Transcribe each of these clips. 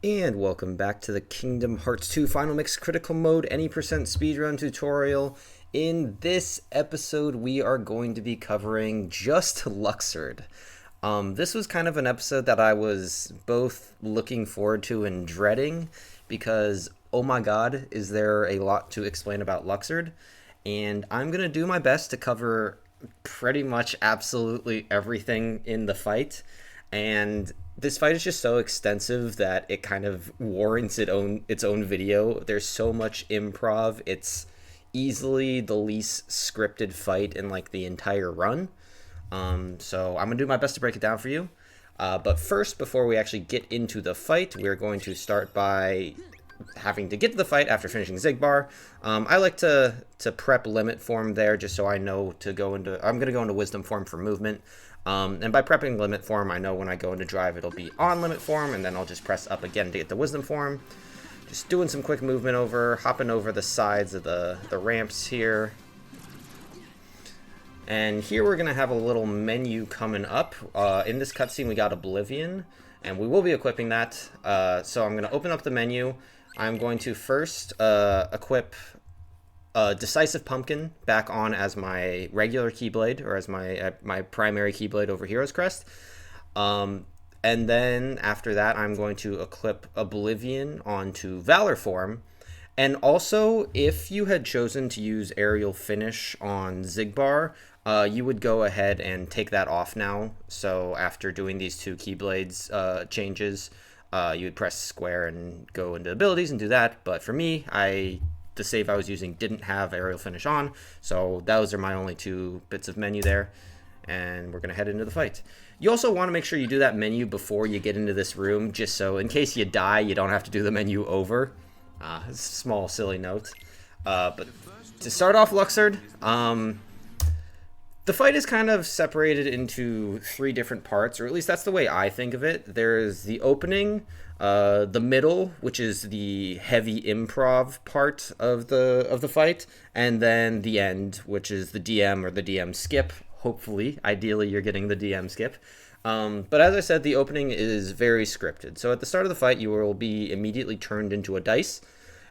And welcome back to the Kingdom Hearts 2 Final Mix Critical Mode any % speedrun tutorial. In this episode, we are going to be covering just Luxord. This was kind of an episode that I was both looking forward to and dreading because, oh my god, is there a lot to explain about Luxord. And I'm going to do my best to cover pretty much absolutely everything in the fight. And this fight is just so extensive that it kind of warrants its own video. There's so much improv. It's easily the least scripted fight in like the entire run. So I'm gonna do my best to break it down for you. But first, before we actually get into the fight, we're going to start by having to get to the fight after finishing Xigbar. I like to prep limit form there just so I know to go into. I'm gonna go into wisdom form for movement. And by prepping limit form, I know when I go into drive, it'll be on limit form, and then I'll just press up again to get the wisdom form. Just doing some quick movement hopping over the sides of the ramps here. And here we're going to have a little menu coming up. In this cutscene, we got Oblivion, and we will be equipping that. So I'm going to open up the menu. I'm going to first equip Decisive Pumpkin back on as my regular Keyblade, or as my primary Keyblade over Hero's Crest. And then after that, I'm going to equip Oblivion onto Valor form. And also, if you had chosen to use Aerial Finish on Xigbar, you would go ahead and take that off now. So after doing these two Keyblades changes, you would press square and go into abilities and do that. But for me, the save I was using didn't have Aerial Finish on, so those are my only two bits of menu there, and we're going to head into the fight. You also want to make sure you do that menu before you get into this room, just so in case you die, you don't have to do the menu over. It's a small, silly note. But to start off Luxord, the fight is kind of separated into three different parts, or at least that's the way I think of it. There's the opening, the middle, which is the heavy improv part of the fight, and then the end, which is the DM or the DM skip. Hopefully, ideally, you're getting the DM skip. But as I said, the opening is very scripted. So at the start of the fight, you will be immediately turned into a dice.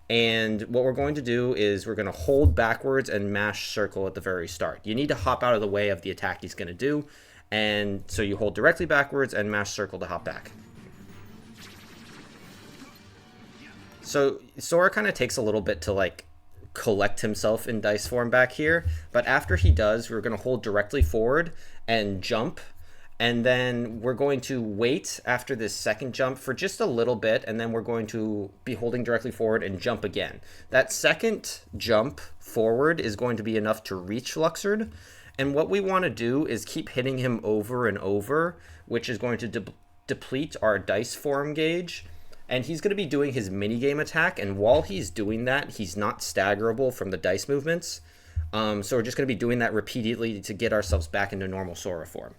And what we're going to do is we're going to hold backwards and mash circle at the very start. You need to hop out of the way of the attack he's going to do. And so you hold directly backwards and mash circle to hop back. So Sora kind of takes a little bit to like collect himself in dice form back here. But after he does, we're going to hold directly forward and jump. And then we're going to wait after this second jump for just a little bit, and then we're going to be holding directly forward and jump again. That second jump forward is going to be enough to reach Luxord, and what we want to do is keep hitting him over and over, which is going to deplete our dice form gauge, and he's going to be doing his minigame attack, and while he's doing that, he's not staggerable from the dice movements, so we're just going to be doing that repeatedly to get ourselves back into normal Sora form.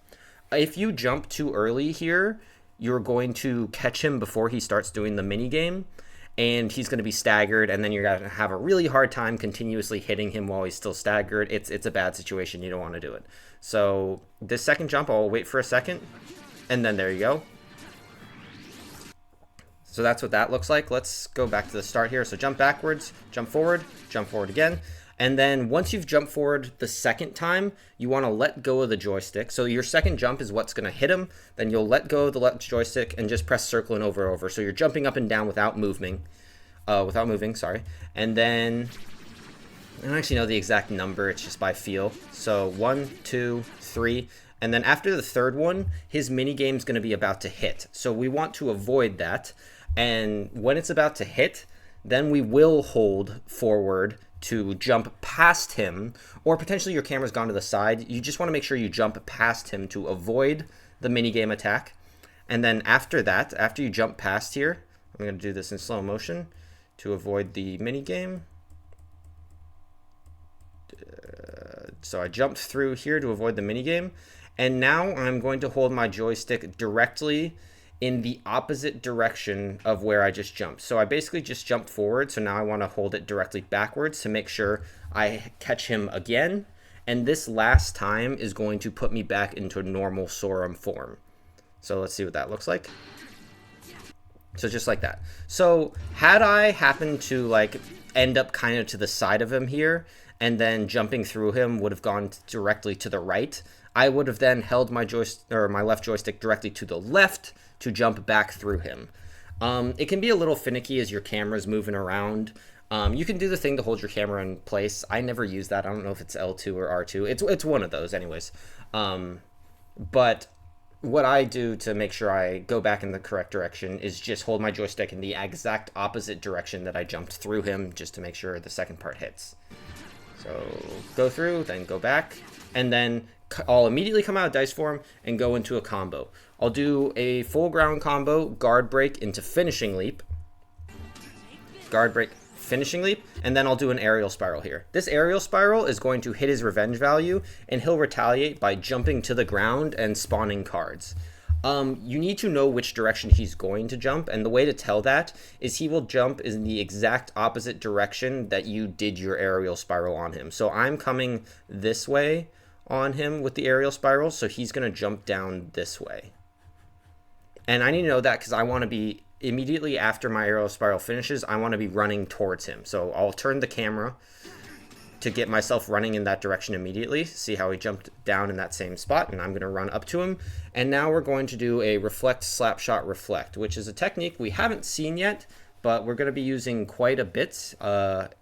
If you jump too early here, you're going to catch him before he starts doing the minigame, and he's going to be staggered, and then you're going to have a really hard time continuously hitting him while he's still staggered. It's a bad situation. You don't want to do it. So this second jump, I'll wait for a second, and then there you go. So that's what that looks like. Let's go back to the start here. So jump backwards, jump forward again. And then once you've jumped forward the second time, you want to let go of the joystick. So your second jump is what's going to hit him. Then you'll let go of the left joystick and just press circle and over. So you're jumping up and down without moving. And then, I don't actually know the exact number. It's just by feel. So 1, 2, 3. And then after the third one, his minigame's going to be about to hit. So we want to avoid that. And when it's about to hit, then we will hold forward to jump past him, or potentially your camera's gone to the side. You just want to make sure you jump past him to avoid the minigame attack. And then after that, after you jump past here, I'm going to do this in slow motion to avoid the minigame. So I jumped through here to avoid the minigame. And now I'm going to hold my joystick directly in the opposite direction of where I just jumped. So I basically just jumped forward, so now I want to hold it directly backwards to make sure I catch him again. And this last time is going to put me back into normal Sora form. So let's see what that looks like. So So just like that. So had I happened to like end up kind of to the side of him here, and then jumping through him would have gone directly to the right, I would have then held my my left joystick directly to the left to jump back through him. It can be a little finicky as your camera's moving around. You can do the thing to hold your camera in place. I never use that. I don't know if it's L2 or R2. It's one of those anyways. But what I do to make sure I go back in the correct direction is just hold my joystick in the exact opposite direction that I jumped through him, just to make sure the second part hits. So go through, then go back, and then I'll immediately come out of dice form and go into a combo. I'll do a full ground combo, guard break into finishing leap, guard break, finishing leap, and then I'll do an aerial spiral here. This aerial spiral is going to hit his revenge value, and he'll retaliate by jumping to the ground and spawning cards. You need to know which direction he's going to jump, and the way to tell that is he will jump in the exact opposite direction that you did your aerial spiral on him. So I'm coming this way on him with the aerial spiral, so he's going to jump down this way. And I need to know that because I want to be immediately after my aerial spiral finishes, I want to be running towards him. So I'll turn the camera to get myself running in that direction immediately. See how he jumped down in that same spot, and I'm going to run up to him. And now we're going to do a reflect, slap shot, reflect, which is a technique we haven't seen yet, but we're going to be using quite a bit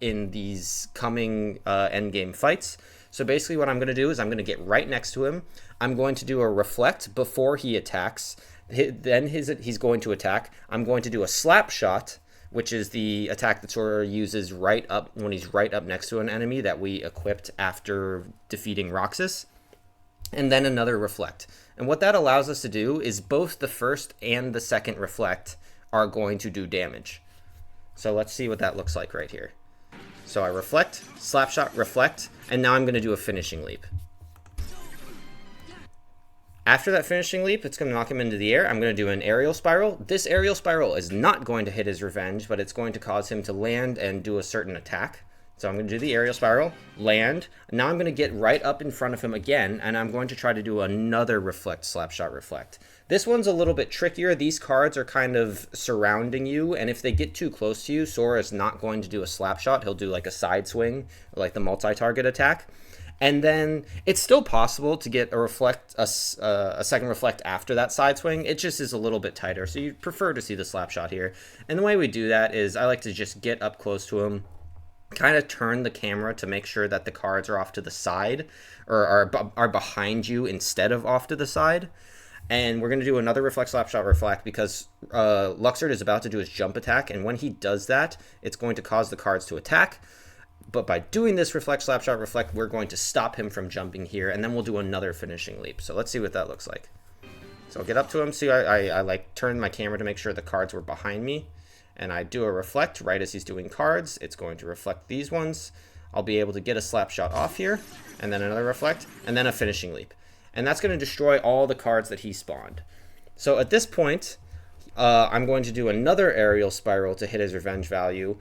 in these coming endgame fights. So basically what I'm going to do is I'm going to get right next to him. I'm going to do a reflect before he attacks. Then he's going to attack. I'm going to do a slap shot, which is the attack that sort of uses right up when he's right up next to an enemy that we equipped after defeating Roxas. And then another reflect. And what that allows us to do is both the first and the second reflect are going to do damage. So let's see what that looks like right here. So I reflect, slap shot, reflect, and now I'm going to do a finishing leap. After that finishing leap, it's going to knock him into the air. I'm going to do an aerial spiral. This aerial spiral is not going to hit his revenge, but it's going to cause him to land and do a certain attack. So I'm going to do the aerial spiral, land. Now I'm going to get right up in front of him again, and I'm going to try to do another reflect, slap shot, reflect. This one's a little bit trickier. These cards are kind of surrounding you, and if they get too close to you, Sora is not going to do a slap shot. He'll do like a side swing, like the multi-target attack. And then it's still possible to get a reflect, a second reflect after that side swing. It just is a little bit tighter. So you prefer to see the slap shot here. And the way we do that is I like to just get up close to him, kind of turn the camera to make sure that the cards are off to the side or are behind you instead of off to the side. And we're going to do another reflect, slap shot, reflect because Luxord is about to do his jump attack. And when he does that, it's going to cause the cards to attack. But by doing this reflect, slap shot, reflect, we're going to stop him from jumping here, and then we'll do another finishing leap. So let's see what that looks like. So I'll get up to him. See, I like turn my camera to make sure the cards were behind me, and I do a reflect right as he's doing cards. It's going to reflect these ones. I'll be able to get a slap shot off here, and then another reflect, and then a finishing leap. And that's going to destroy all the cards that he spawned. So at this point, I'm going to do another aerial spiral to hit his revenge value.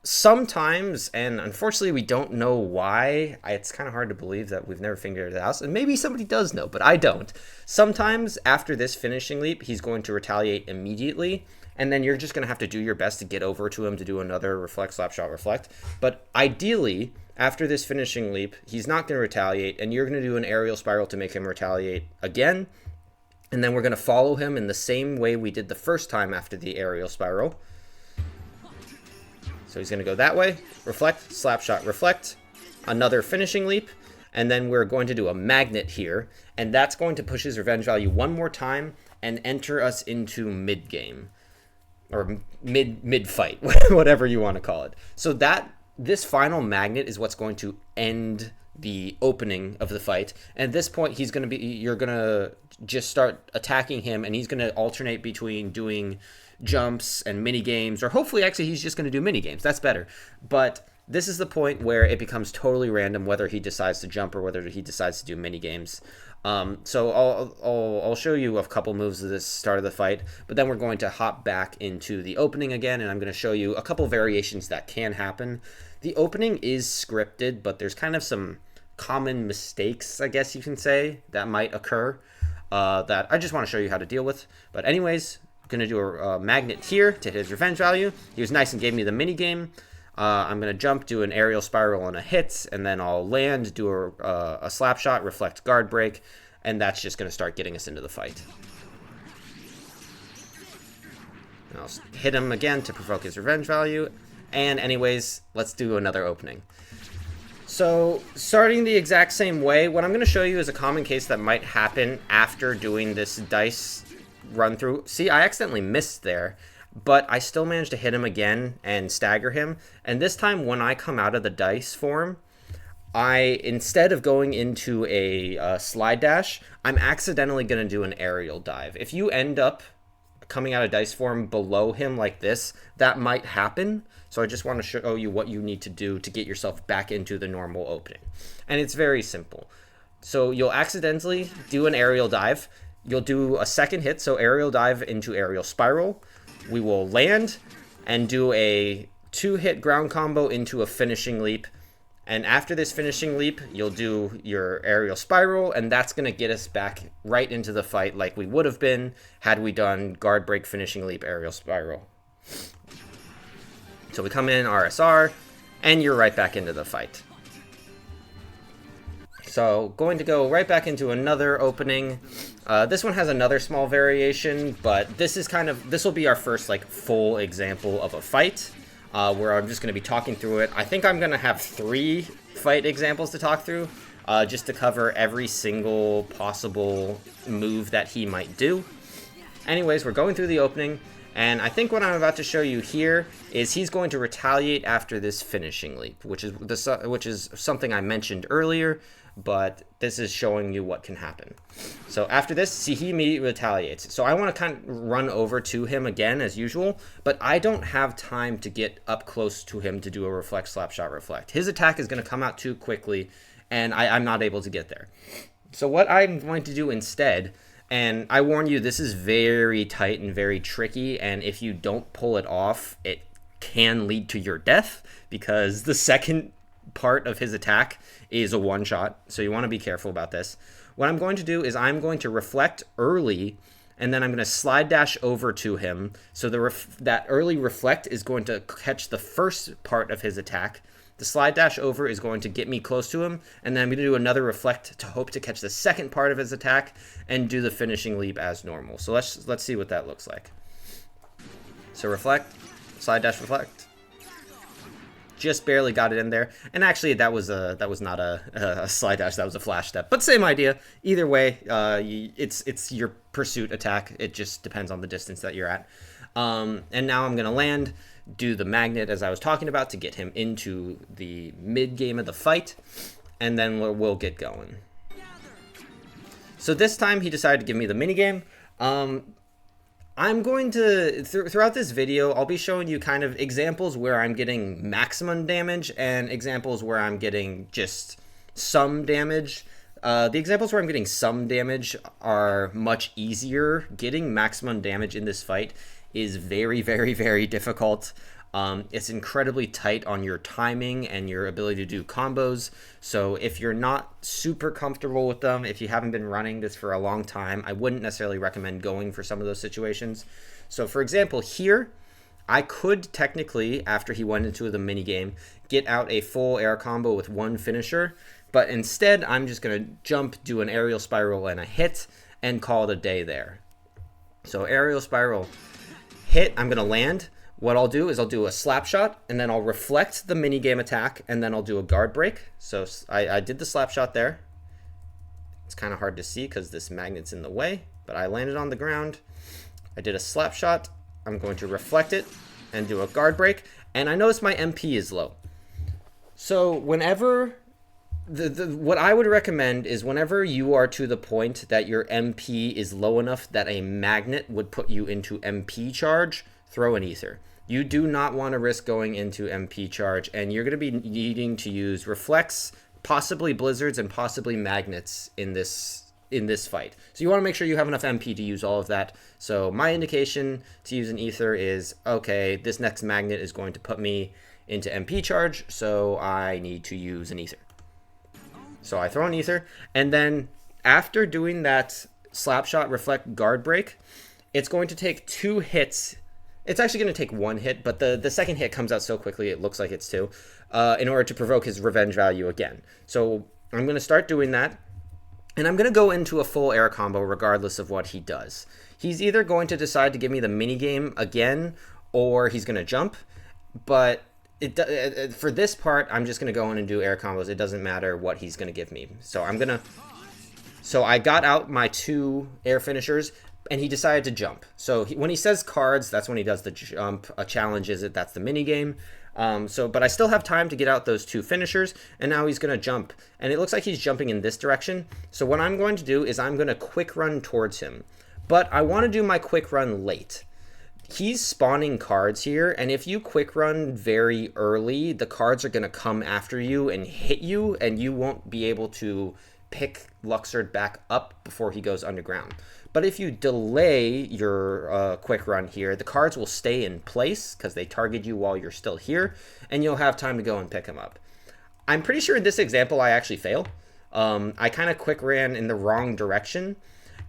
Sometimes, and unfortunately we don't know why, it's kind of hard to believe that we've never figured it out, and maybe somebody does know, but I don't. Sometimes after this finishing leap, he's going to retaliate immediately, and then you're just going to have to do your best to get over to him to do another reflect, slap shot, reflect. But ideally, after this finishing leap, he's not going to retaliate, and you're going to do an aerial spiral to make him retaliate again, and then we're going to follow him in the same way we did the first time after the aerial spiral. So he's going to go that way, reflect, slap shot, reflect, another finishing leap, and then we're going to do a magnet here, and that's going to push his revenge value one more time and enter us into mid-game, or mid-fight, whatever you want to call it. So this final magnet is what's going to end the opening of the fight. And at this point, you're going to just start attacking him, and he's going to alternate between doing jumps and mini games, or hopefully actually he's just going to do mini games. That's better. But this is the point where it becomes totally random whether he decides to jump or whether he decides to do mini games. So I'll show you a couple moves at the start of the fight, but then we're going to hop back into the opening again, and I'm going to show you a couple variations that can happen. The opening is scripted, but there's kind of some common mistakes, I guess you can say, that might occur that I just want to show you how to deal with. But anyways, going to do a magnet here to hit his revenge value. He was nice and gave me the mini game. I'm going to jump, do an aerial spiral and a hit, and then I'll land, do a slap shot, reflect guard break, and that's just going to start getting us into the fight. And I'll hit him again to provoke his revenge value. And anyways, let's do another opening. So, starting the exact same way, what I'm going to show you is a common case that might happen after doing this dice run through. See, I accidentally missed there, but I still managed to hit him again and stagger him. And this time, when I come out of the dice form, instead of going into a slide dash, I'm accidentally going to do an aerial dive. If you end up coming out of dice form below him like this, that might happen. So I just want to show you what you need to do to get yourself back into the normal opening. And it's very simple. So you'll accidentally do an aerial dive. You'll do a second hit, so aerial dive into aerial spiral. We will land and do a 2-hit ground combo into a finishing leap. And after this finishing leap, you'll do your aerial spiral, and that's going to get us back right into the fight like we would have been had we done guard break, finishing leap, aerial spiral. So we come in RSR, and you're right back into the fight. So going to go right back into another opening. This one has another small variation, but this will be our first like full example of a fight. Where I'm just going to be talking through it. I think I'm going to have 3 fight examples to talk through, just to cover every single possible move that he might do. Anyways, we're going through the opening, and I think what I'm about to show you here is he's going to retaliate after this finishing leap, which is something I mentioned earlier, but this is showing you what can happen. So after this, see, he immediately retaliates. So I want to kind of run over to him again as usual, but I don't have time to get up close to him to do a reflect, slap shot, reflect. His attack is going to come out too quickly, and I'm not able to get there. So what I'm going to do instead, and I warn you, this is very tight and very tricky, and if you don't pull it off, it can lead to your death, because the second part of his attack is a one-shot, so you want to be careful about this. What I'm going to do is I'm going to reflect early, and then I'm going to slide dash over to him. So that early reflect is going to catch the first part of his attack. The slide dash over is going to get me close to him, and then I'm going to do another reflect to hope to catch the second part of his attack and do the finishing leap as normal. So let's see what that looks like. So reflect, slide dash, reflect. Just barely got it in there, and actually that was not a slide dash, that was a flash step, but same idea. Either way, it's your pursuit attack. It just depends on the distance that you're at. And now I'm gonna land, do the magnet as I was talking about to get him into the mid game of the fight, and then we'll get going. So this time he decided to give me the mini game. I'm going to, throughout this video, I'll be showing you kind of examples where I'm getting maximum damage and examples where I'm getting just some damage. The examples where I'm getting some damage are much easier. Getting maximum damage in this fight is very, very, very difficult. It's incredibly tight on your timing and your ability to do combos. So if you're not super comfortable with them, if you haven't been running this for a long time, I wouldn't necessarily recommend going for some of those situations. So for example, here, I could technically, after he went into the mini game, get out a full air combo with one finisher, but instead I'm just going to jump, do an aerial spiral and a hit, and call it a day there. So aerial spiral, hit, I'm going to land. What I'll do is I'll do a slap shot, and then I'll reflect the minigame attack, and then I'll do a guard break. So I did the slap shot there. It's kind of hard to see because this magnet's in the way, but I landed on the ground. I did a slap shot. I'm going to reflect it and do a guard break, and I notice my MP is low. So whenever, what I would recommend is whenever you are to the point that your MP is low enough that a magnet would put you into MP charge, throw an ether. You do not want to risk going into MP charge, and you're going to be needing to use reflects, possibly blizzards, and possibly magnets in this fight. So you want to make sure you have enough MP to use all of that. So my indication to use an ether is, okay, this next magnet is going to put me into MP charge, so I need to use an ether. So I throw an ether, and then after doing that slap shot, reflect, guard break, It's going to take 2 hits. It's actually going to take 1 hit, but the second hit comes out so quickly it looks like it's 2, in order to provoke his revenge value again. So I'm going to start doing that, and I'm going to go into a full air combo regardless of what he does. He's either going to decide to give me the minigame again, or he's going to jump, but for this part, I'm just going to go in and do air combos. It doesn't matter what he's going to give me. So I got out my 2 air finishers, and he decided to jump. So when he says cards, that's when he does the jump. A challenge is that's the minigame. But I still have time to get out those 2 finishers, and now he's going to jump. And it looks like he's jumping in this direction. So what I'm going to do is I'm going to quick run towards him. But I want to do my quick run late. He's spawning cards here, and if you quick run very early, the cards are going to come after you and hit you, and you won't be able to pick Luxord back up before he goes underground. But if you delay your quick run here, the cards will stay in place because they target you while you're still here, and you'll have time to go and pick them up. I'm pretty sure in this example I actually fail. I kind of quick ran in the wrong direction,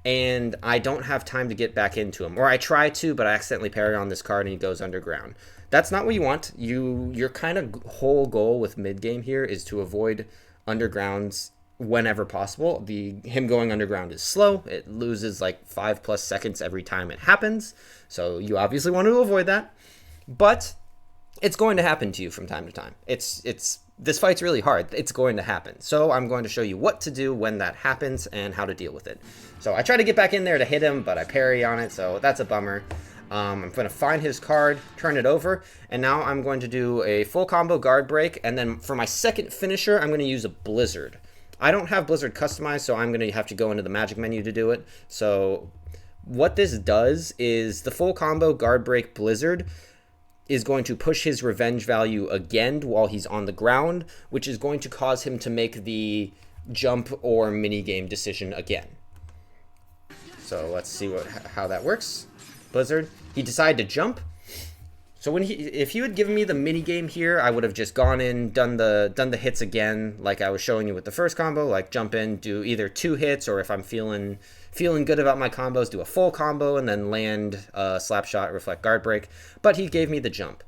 and I don't have time to get back into him. Or I try to, but I accidentally parry on this card and he goes underground. That's not what you want. Your kind of whole goal with mid-game here is to avoid undergrounds whenever possible. Him going underground is slow. It loses like 5+ seconds every time it happens. So you obviously want to avoid that. But it's going to happen to you from time to time. This fight's really hard. It's going to happen. So I'm going to show you what to do when that happens and how to deal with it. So I try to get back in there to hit him, but I parry on it, so that's a bummer. I'm going to find his card, turn it over, and now I'm going to do a full combo guard break, and then for my second finisher, I'm going to use a Blizzard. I don't have Blizzard customized, so I'm going to have to go into the magic menu to do it. So what this does is the full combo guard break Blizzard is going to push his revenge value again while he's on the ground, which is going to cause him to make the jump or minigame decision again. So let's see how that works. Blizzard, he decided to jump. So if he had given me the minigame here, I would have just gone in, done the hits again, like I was showing you with the first combo, like jump in, do either 2 hits, or if I'm feeling good about my combos, do a full combo and then land slap shot, reflect guard break. But he gave me the jump.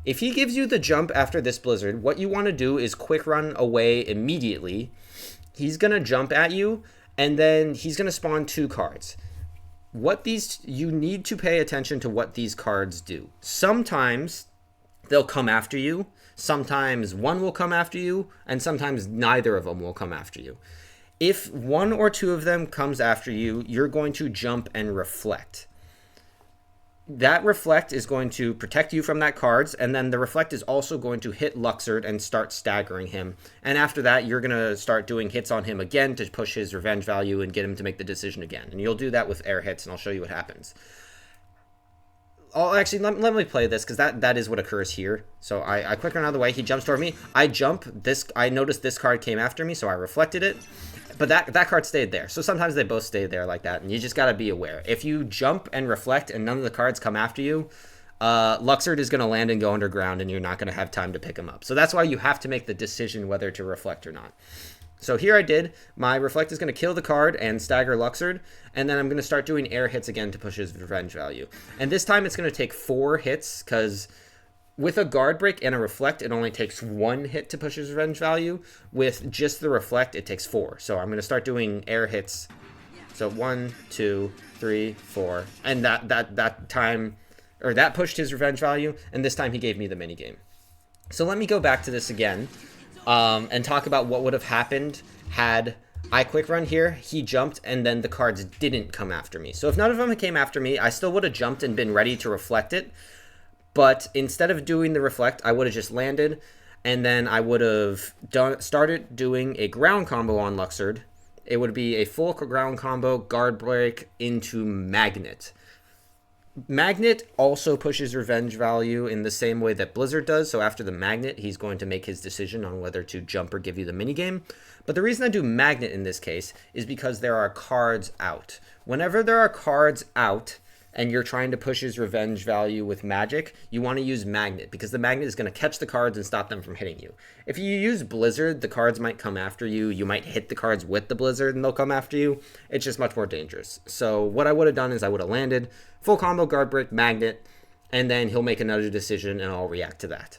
If he gives you the jump after this Blizzard, what you want to do is quick run away immediately. He's gonna jump at you, and then he's gonna spawn 2 cards. You need to pay attention to what these cards do. Sometimes they'll come after you, sometimes one will come after you, and sometimes neither of them will come after you. If 1 or 2 of them comes after you, you're going to jump and reflect. That reflect is going to protect you from that cards, and then the reflect is also going to hit Luxord and start staggering him. And after that, you're going to start doing hits on him again to push his revenge value and get him to make the decision again. And you'll do that with air hits, and I'll show you what happens. Actually, let me play this, because that is what occurs here. So I quick run out of the way. He jumps toward me. I jump. I noticed this card came after me, so I reflected it. But that card stayed there. So sometimes they both stay there like that, and you just got to be aware. If you jump and reflect and none of the cards come after you, Luxord is going to land and go underground, and you're not going to have time to pick him up. So that's why you have to make the decision whether to reflect or not. So here I did. My reflect is going to kill the card and stagger Luxord, and then I'm going to start doing air hits again to push his revenge value. And this time it's going to take 4 hits, because with a guard break and a reflect, it only takes 1 hit to push his revenge value. With just the reflect, it takes 4. So I'm going to start doing air hits. So 1, 2, 3, 4. And that time, or that pushed his revenge value, and this time he gave me the minigame. So let me go back to this again and talk about what would have happened had I quick run here, he jumped, and then the cards didn't come after me. So if none of them came after me, I still would have jumped and been ready to reflect it. But instead of doing the reflect, I would have just landed, and then I would have started doing a ground combo on Luxord. It would be a full ground combo, guard break into Magnet. Magnet also pushes revenge value in the same way that Blizzard does. So after the Magnet, he's going to make his decision on whether to jump or give you the minigame. But the reason I do Magnet in this case is because there are cards out. Whenever there are cards out, and you're trying to push his revenge value with magic, you want to use Magnet, because the Magnet is going to catch the cards and stop them from hitting you. If you use Blizzard, the cards might come after you. You might hit the cards with the Blizzard and they'll come after you. It's just much more dangerous. So what I would have done is I would have landed, full combo, guard break, Magnet, and then he'll make another decision and I'll react to that.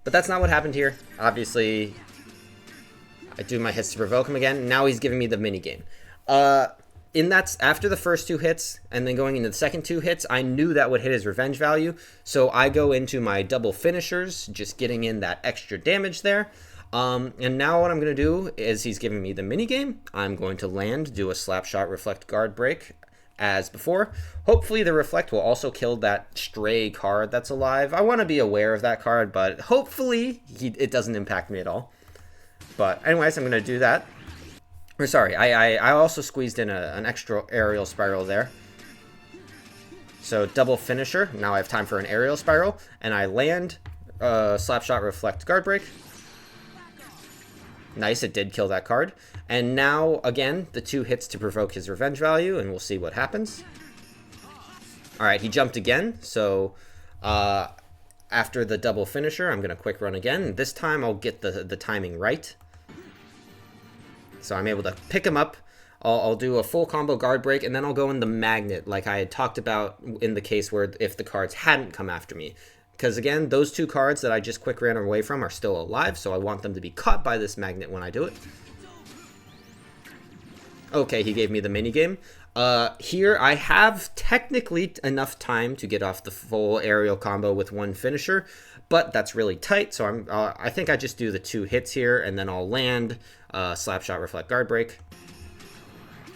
But that's not what happened here. Obviously, I do my hits to provoke him again. Now he's giving me the minigame. After the first 2 hits and then going into the second 2 hits, I knew that would hit his revenge value. So I go into my double finishers, just getting in that extra damage there. And now what I'm going to do is he's giving me the minigame. I'm going to land, do a slap shot, reflect, guard break as before. Hopefully the reflect will also kill that stray card that's alive. I want to be aware of that card, but hopefully it doesn't impact me at all. But anyways, I'm going to do that. Or sorry, I also squeezed in an extra aerial spiral there. So double finisher. Now I have time for an aerial spiral. And I land, slap shot, reflect, guard break. Nice, it did kill that card. And now, again, the 2 hits to provoke his revenge value, and we'll see what happens. Alright, he jumped again. So after the double finisher, I'm going to quick run again. This time I'll get the timing right. So I'm able to pick him up. I'll do a full combo guard break, and then I'll go in the Magnet, like I had talked about in the case where if the cards hadn't come after me. Because again, those 2 cards that I just quick ran away from are still alive, so I want them to be caught by this Magnet when I do it. Okay, he gave me the minigame. Here I have technically enough time to get off the full aerial combo with 1 finisher, but that's really tight, so I think I just do the 2 hits here, and then I'll land, slap shot, reflect, guard break.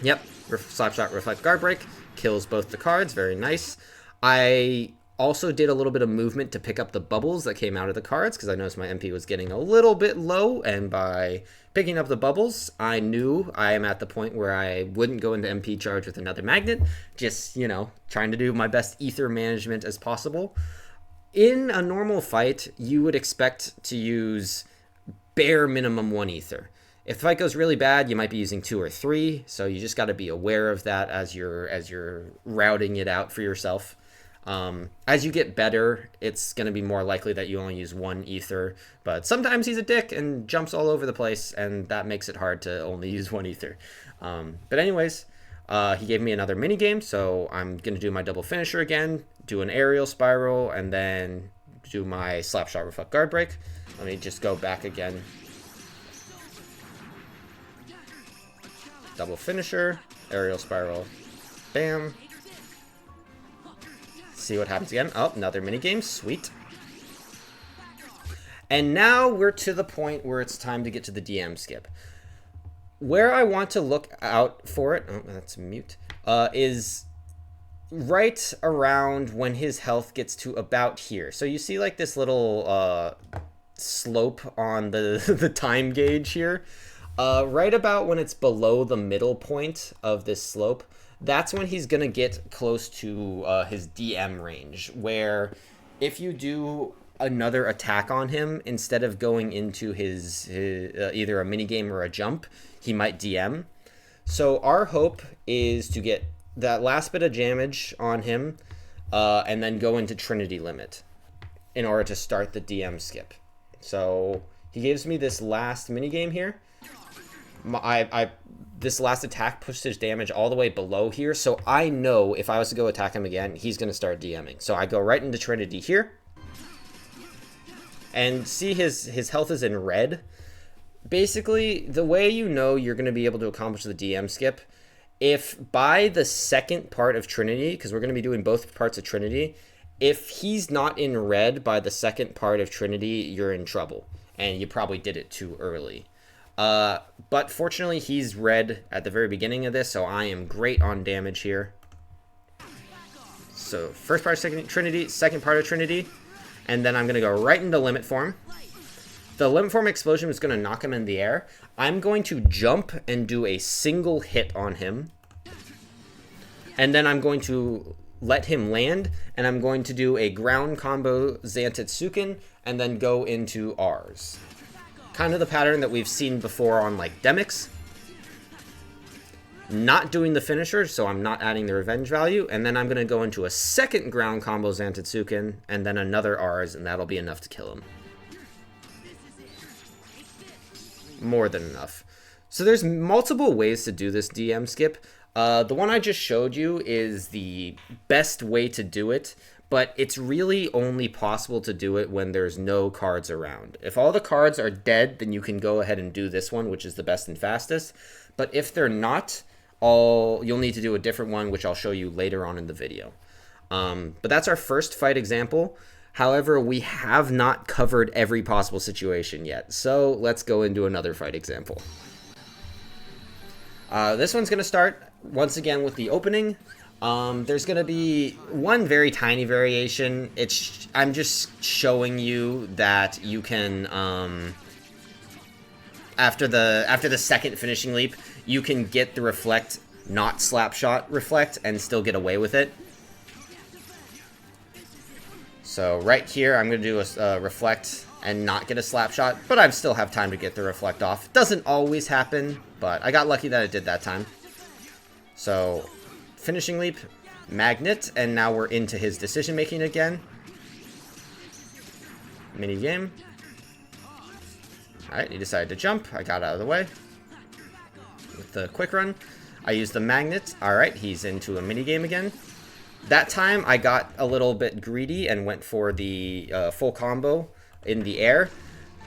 Yep, slap shot, reflect, guard break. Kills both the cards, very nice. I also did a little bit of movement to pick up the bubbles that came out of the cards, because I noticed my MP was getting a little bit low, and by picking up the bubbles, I knew I am at the point where I wouldn't go into MP charge with another Magnet, just, you know, trying to do my best ether management as possible. In a normal fight, you would expect to use bare minimum 1 ether. If the fight goes really bad, you might be using 2 or 3, so you just got to be aware of that as you're routing it out for yourself. As you get better, it's going to be more likely that you only use 1 ether, but sometimes he's a dick and jumps all over the place, and that makes it hard to only use 1 ether. But anyways, he gave me another minigame, so I'm going to do my double finisher again, do an aerial spiral, and then do my slap shot, reflect, guard break. Let me just go back again. Double finisher, aerial spiral, bam. See what happens again. Oh, another minigame, sweet. And now we're to the point where it's time to get to the DM skip. Where I want to look out for it, oh, that's mute, is right around when his health gets to about here. So you see like this little slope on the time gauge here. Right about when it's below the middle point of this slope, that's when he's going to get close to his DM range, where if you do another attack on him, instead of going into his either a minigame or a jump, he might DM. So our hope is to get that last bit of damage on him and then go into Trinity Limit in order to start the DM skip. So he gives me this last minigame here. This last attack pushed his damage all the way below here, so I know if I was to go attack him again, he's going to start DMing. So I go right into Trinity here. And see his health is in red. Basically, the way you know you're going to be able to accomplish the DM skip, if by the second part of Trinity, because we're going to be doing both parts of Trinity, if he's not in red by the second part of Trinity, you're in trouble. And you probably did it too early. But fortunately, he's red at the very beginning of this, so I am great on damage here. So first part of Trinity, second part of Trinity, and then I'm going to go right into Limit Form. The Limit Form explosion is going to knock him in the air. I'm going to jump and do a single hit on him. And then I'm going to let him land, and I'm going to do a ground combo Zantetsuken, and then go into R's. Kind of the pattern that we've seen before on like Demix. not doing the finisher, so I'm not adding the revenge value, and then I'm going to go into a second ground combo Zantetsuken, and then another R's, and that'll be enough to kill him. More than enough. So there's multiple ways to do this DM skip. The one I just showed you is the best way to do it, but it's really only possible to do it when there's no cards around. If all the cards are dead, then you can go ahead and do this one, which is the best and fastest. But if they're not, you'll need to do a different one, which I'll show you later on in the video. But that's our first fight example. However, we have not covered every possible situation yet, so let's go into another fight example. This one's going to start, once again, with the opening. There's going to be one very tiny variation. I'm just showing you that you can, after the second finishing leap, you can get the reflect, not slapshot reflect, and still get away with it. So right here, I'm going to do a reflect and not get a slap shot, but I still have time to get the reflect off. Doesn't always happen, but I got lucky that it did that time. So finishing leap, magnet, and now we're into his decision making again. Mini game. Alright, he decided to jump. I got out of the way with the quick run. I used the magnet. Alright, he's into a mini game again. That time, I got a little bit greedy and went for the full combo in the air.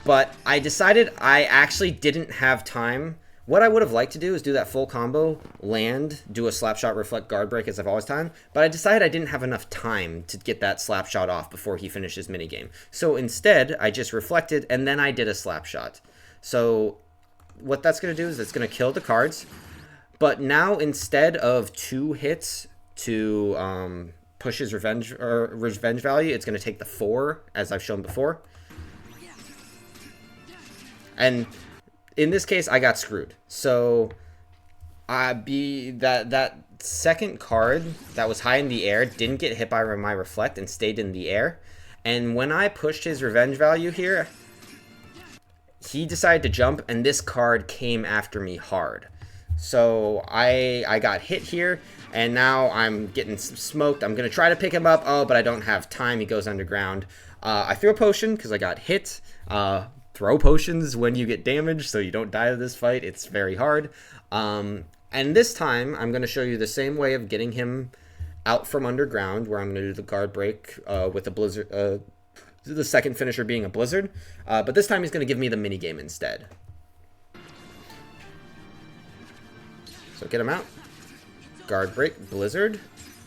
But I decided I actually didn't have time. What I would have liked to do is do that full combo, land, do a slapshot, reflect, guard break as I've always done. But I decided I didn't have enough time to get that slapshot off before he finished his minigame. So instead, I just reflected and then I did a slapshot. So what that's going to do is it's going to kill the cards. But now instead of 2 hits to push his revenge value, it's going to take the 4, as I've shown before. And in this case, I got screwed. So that second card that was high in the air didn't get hit by my reflect and stayed in the air. And when I pushed his revenge value here, he decided to jump, and this card came after me hard. So I got hit here, and now I'm getting smoked. I'm going to try to pick him up. Oh, but I don't have time. He goes underground. I threw a potion because I got hit. Throw potions when you get damaged so you don't die of this fight. It's very hard. And this time, I'm going to show you the same way of getting him out from underground, where I'm going to do the guard break with a blizzard. The second finisher being a blizzard. But this time, he's going to give me the minigame instead. So get him out, guard break, blizzard,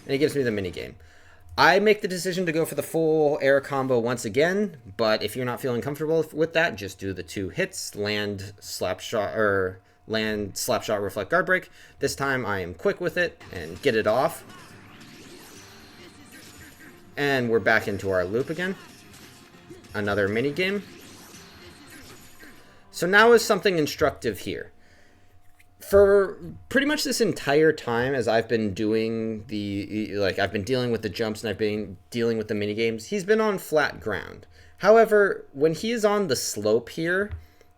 and he gives me the minigame. I make the decision to go for the full air combo once again, but if you're not feeling comfortable with that, just do the 2 hits, land, slapshot, reflect, guard break. This time I am quick with it and get it off. And we're back into our loop again. Another minigame. So now is something instructive here. For pretty much this entire time, as I've been doing I've been dealing with the jumps and I've been dealing with the mini games, he's been on flat ground. However, when he is on the slope here,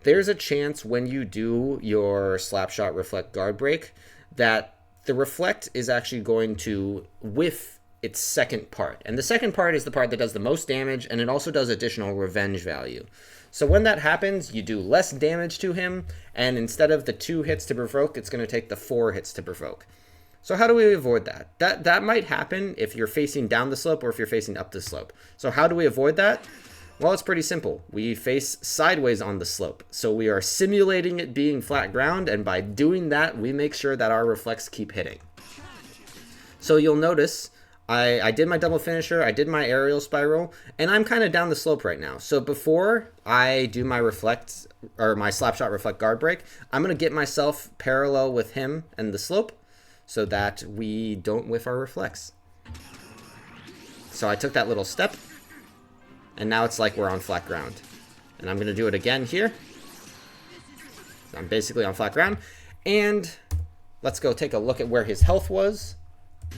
there's a chance when you do your slapshot, reflect, guard break, that the reflect is actually going to whiff its second part. And the second part is the part that does the most damage, and it also does additional revenge value. So when that happens, you do less damage to him, and instead of the 2 hits to provoke, it's going to take the 4 hits to provoke. So how do we avoid that? That might happen if you're facing down the slope or if you're facing up the slope. So how do we avoid that? Well, it's pretty simple. We face sideways on the slope. So we are simulating it being flat ground, and by doing that, we make sure that our reflects keep hitting. So you'll notice I did my double finisher, I did my aerial spiral, and I'm kind of down the slope right now. So before I do my reflect, or my slapshot, reflect, guard break, I'm going to get myself parallel with him and the slope so that we don't whiff our reflects. So I took that little step, and now it's like we're on flat ground. And I'm going to do it again here. I'm basically on flat ground. And let's go take a look at where his health was,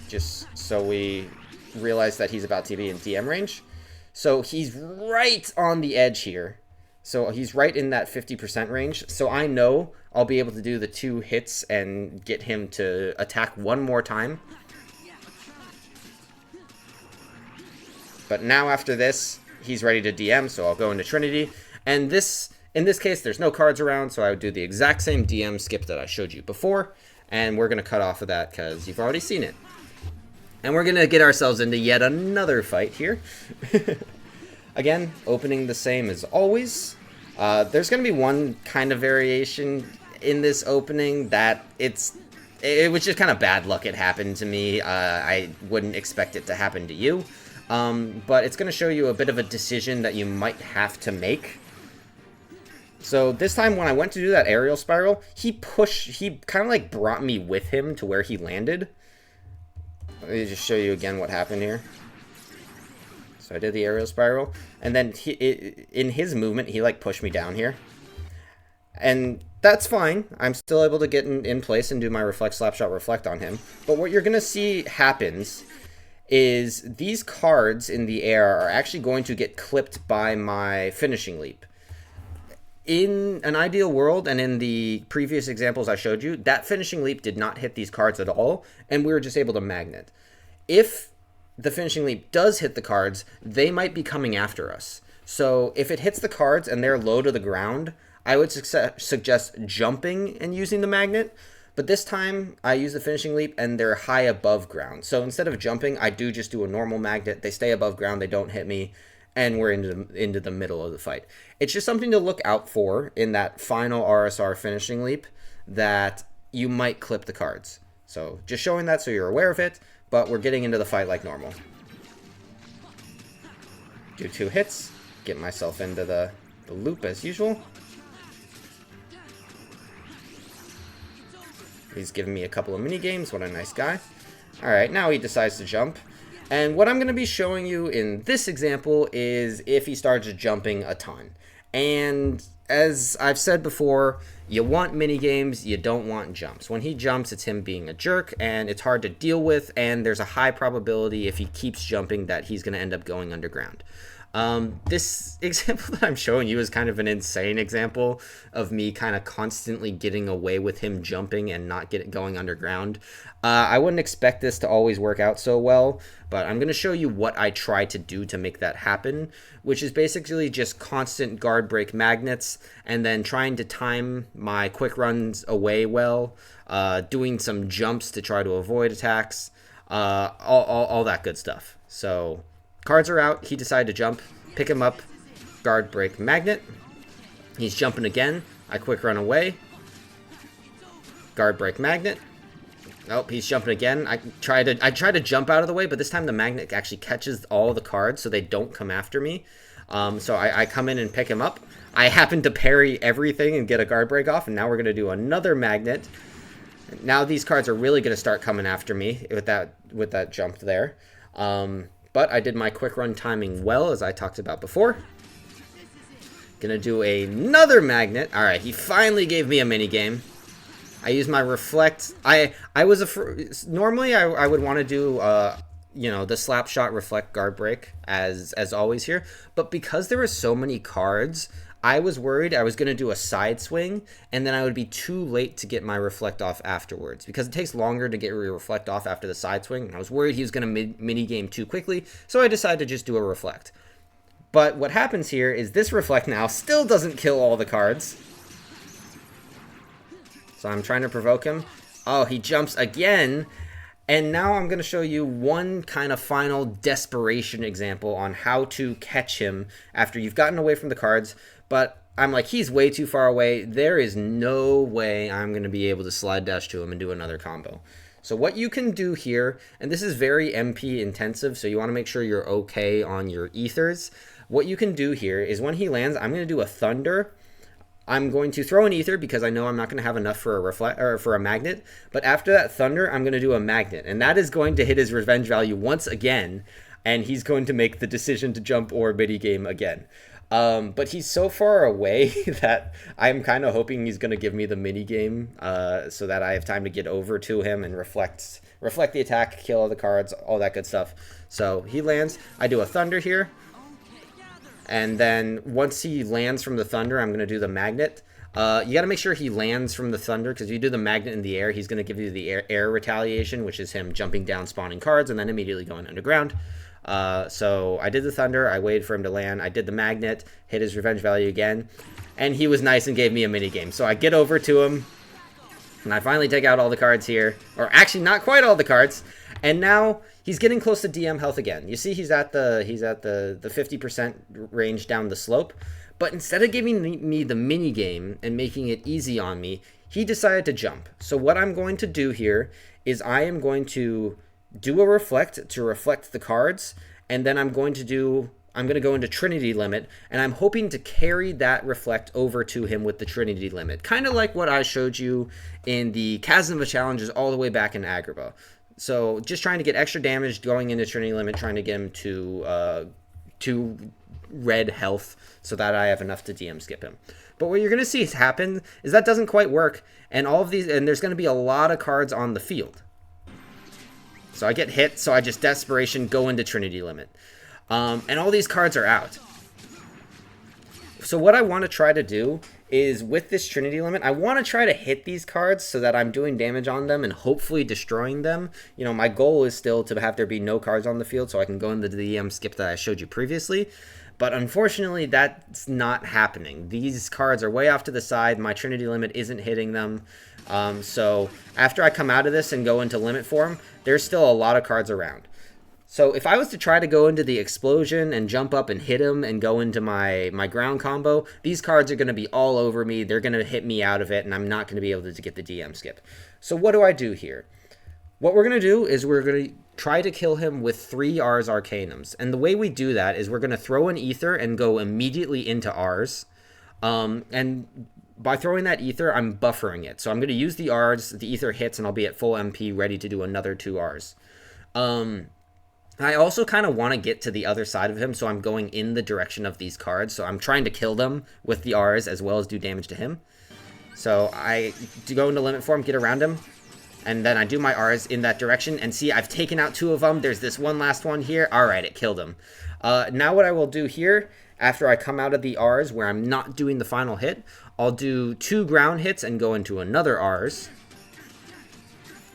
just so we realize that he's about to be in DM range. So he's right on the edge here. So he's right in that 50% range. So I know I'll be able to do the 2 hits and get him to attack one more time. But now after this, he's ready to DM, so I'll go into Trinity. And in this case, there's no cards around, so I would do the exact same DM skip that I showed you before. And we're going to cut off of that because you've already seen it. And we're going to get ourselves into yet another fight here. Again, opening the same as always. There's going to be one kind of variation in this opening that it was just kind of bad luck it happened to me. I wouldn't expect it to happen to you. But it's going to show you a bit of a decision that you might have to make. So this time when I went to do that aerial spiral, he kind of like brought me with him to where he landed. Let me just show you again what happened here. So I did the aerial spiral, and then in his movement, he like pushed me down here. And that's fine. I'm still able to get in place and do my reflect, slap shot, reflect on him. But what you're going to see happens is these cards in the air are actually going to get clipped by my finishing leap. In an ideal world, and in the previous examples I showed you, that finishing leap did not hit these cards at all, and we were just able to magnet. If the finishing leap does hit the cards, they might be coming after us. So if it hits the cards and they're low to the ground, I would suggest jumping and using the magnet. But this time, I use the finishing leap, and they're high above ground. So instead of jumping, I do just do a normal magnet. They stay above ground, they don't hit me, and we're into the middle of the fight. It's just something to look out for in that final RSR finishing leap, that you might clip the cards. So just showing that so you're aware of it, but we're getting into the fight like normal. Do 2 hits, get myself into the loop as usual. He's giving me a couple of mini games. What a nice guy. Alright, now he decides to jump. And what I'm going to be showing you in this example is if he starts jumping a ton. And as I've said before, you want mini games, you don't want jumps. When he jumps, it's him being a jerk, and it's hard to deal with, and there's a high probability if he keeps jumping that he's going to end up going underground. This example that I'm showing you is kind of an insane example of me kind of constantly getting away with him jumping and not going underground. I wouldn't expect this to always work out so well, but I'm going to show you what I try to do to make that happen, which is basically just constant guard break magnets and then trying to time my quick runs away well, doing some jumps to try to avoid attacks, all that good stuff. So cards are out. He decided to jump. Pick him up. Guard break magnet. He's jumping again. I quick run away. Guard break magnet. Nope, he's jumping again. I try to jump out of the way, but this time the magnet actually catches all the cards so they don't come after me. So I come in and pick him up. I happen to parry everything and get a guard break off, and now we're going to do another magnet. Now these cards are really going to start coming after me with that jump there. But I did my quick run timing well, as I talked about before. Gonna do another magnet. All right, he finally gave me a mini game. I use my reflect. Normally I would want to do the slap shot reflect guard break as always here, but because there were so many cards, I was worried I was going to do a side swing, and then I would be too late to get my reflect off afterwards, because it takes longer to get your reflect off after the side swing, and I was worried he was going to mini game too quickly, so I decided to just do a reflect. But what happens here is this reflect now still doesn't kill all the cards. So I'm trying to provoke him. Oh, he jumps again. And now I'm going to show you one kind of final desperation example on how to catch him after you've gotten away from the cards. But I'm like, he's way too far away. There is no way I'm going to be able to slide dash to him and do another combo. So what you can do here, and this is very MP intensive, so you want to make sure you're okay on your ethers. What you can do here is when he lands, I'm going to do a thunder. I'm going to throw an ether because I know I'm not going to have enough for a magnet. But after that thunder, I'm going to do a magnet, and that is going to hit his revenge value once again, and he's going to make the decision to jump or midi game again. But he's so far away that I'm kind of hoping he's going to give me the mini game so that I have time to get over to him and reflect the attack, kill all the cards, all that good stuff. So he lands. I do a thunder here. And then once he lands from the thunder, I'm going to do the magnet. You got to make sure he lands from the thunder, because if you do the magnet in the air, he's going to give you the air retaliation, which is him jumping down, spawning cards, and then immediately going underground. So I did the thunder. I waited for him to land. I did the magnet, hit his revenge value again, and he was nice and gave me a mini game. So I get over to him, and I finally take out all the cards here, or actually not quite all the cards. And now he's getting close to DM health again. You see, he's at the 50% range down the slope. But instead of giving me the mini game and making it easy on me, he decided to jump. So what I'm going to do here is I am going to do a reflect to reflect the cards, and then I'm going to go into Trinity Limit, and I'm hoping to carry that reflect over to him with the Trinity Limit. Kind of like what I showed you in the Casanova challenges all the way back in Agrabah. So just trying to get extra damage going into Trinity Limit, trying to get him to red health so that I have enough to DM skip him. But what you're going to see happen is that doesn't quite work, and there's going to be a lot of cards on the field. So I get hit, so I just desperation go into Trinity Limit. And all these cards are out. So what I want to try to do is, with this Trinity Limit, I want to try to hit these cards so that I'm doing damage on them and hopefully destroying them. You know, my goal is still to have there be no cards on the field so I can go into the DM skip that I showed you previously. But unfortunately, that's not happening. These cards are way off to the side. My Trinity Limit isn't hitting them. So after I come out of this and go into limit form, there's still a lot of cards around. So if I was to try to go into the explosion and jump up and hit him and go into my ground combo, these cards are going to be all over me. They're going to hit me out of it, and I'm not going to be able to get the DM skip. So what do I do here? What we're going to do is we're going to try to kill him with 3 Ars Arcanums. And the way we do that is we're going to throw an Ether and go immediately into Ars. And by throwing that Ether, I'm buffering it. So I'm going to use the Ars, the Ether hits, and I'll be at full MP ready to do another 2 Ars. I also kind of want to get to the other side of him, so I'm going in the direction of these cards. So I'm trying to kill them with the Rs as well as do damage to him. So I go into limit form, get around him, and then I do my Rs in that direction. And see, I've taken out 2 of them. There's this one last one here. All right, it killed him. Now what I will do here, after I come out of the Rs where I'm not doing the final hit, I'll do 2 ground hits and go into another Rs.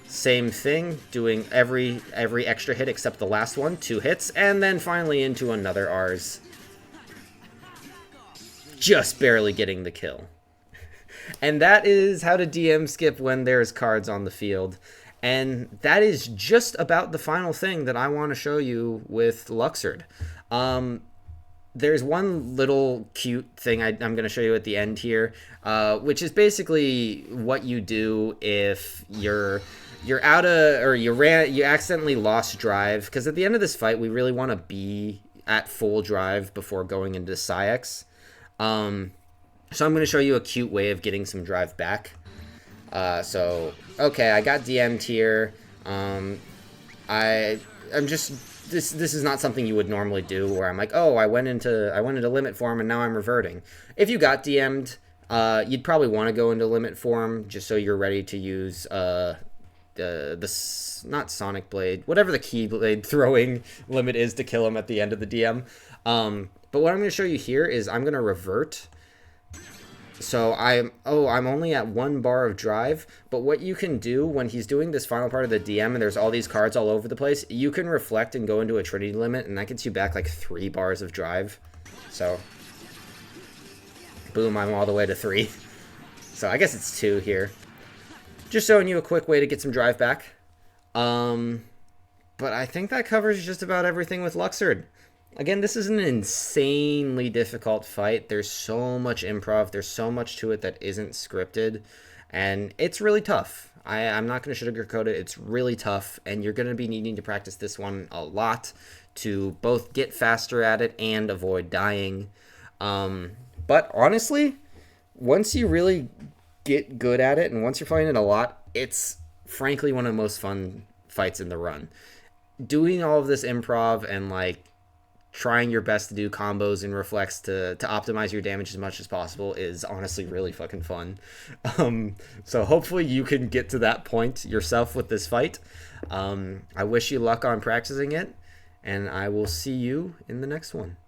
Same thing, doing every extra hit except the last one, 2 hits, and then finally into another Rs. Just barely getting the kill. And that is how to DM skip when there's cards on the field. And that is just about the final thing that I want to show you with Luxord. There's one little cute thing I'm going to show you at the end here, which is basically what you do if you're out of, or you accidentally lost drive, because at the end of this fight we really want to be at full drive before going into Psyx. So I'm going to show you a cute way of getting some drive back. So okay, I got DM'd here. I'm just this is not something you would normally do, where I'm like, oh, I went into limit form and now I'm reverting. If you got DM'd, you'd probably want to go into limit form just so you're ready to use not Sonic Blade, whatever the Keyblade throwing limit is to kill him at the end of the DM. But what I'm going to show you here is I'm going to revert. So I'm only at 1 bar of drive, but what you can do when he's doing this final part of the DM and there's all these cards all over the place, you can reflect and go into a Trinity Limit, and that gets you back like 3 bars of drive. So boom, I'm all the way to 3. So I guess it's 2 here. Just showing you a quick way to get some drive back. But I think that covers just about everything with Luxord. Again, this is an insanely difficult fight. There's so much improv. There's so much to it that isn't scripted. And it's really tough. I'm not going to sugarcoat it. It's really tough. And you're going to be needing to practice this one a lot to both get faster at it and avoid dying. But honestly, once you really get good at it and once you're playing it a lot, it's frankly one of the most fun fights in the run. Doing all of this improv and like trying your best to do combos and reflects to optimize your damage as much as possible is honestly really fucking fun. So hopefully you can get to that point yourself with this fight. I wish you luck on practicing it, and I will see you in the next one.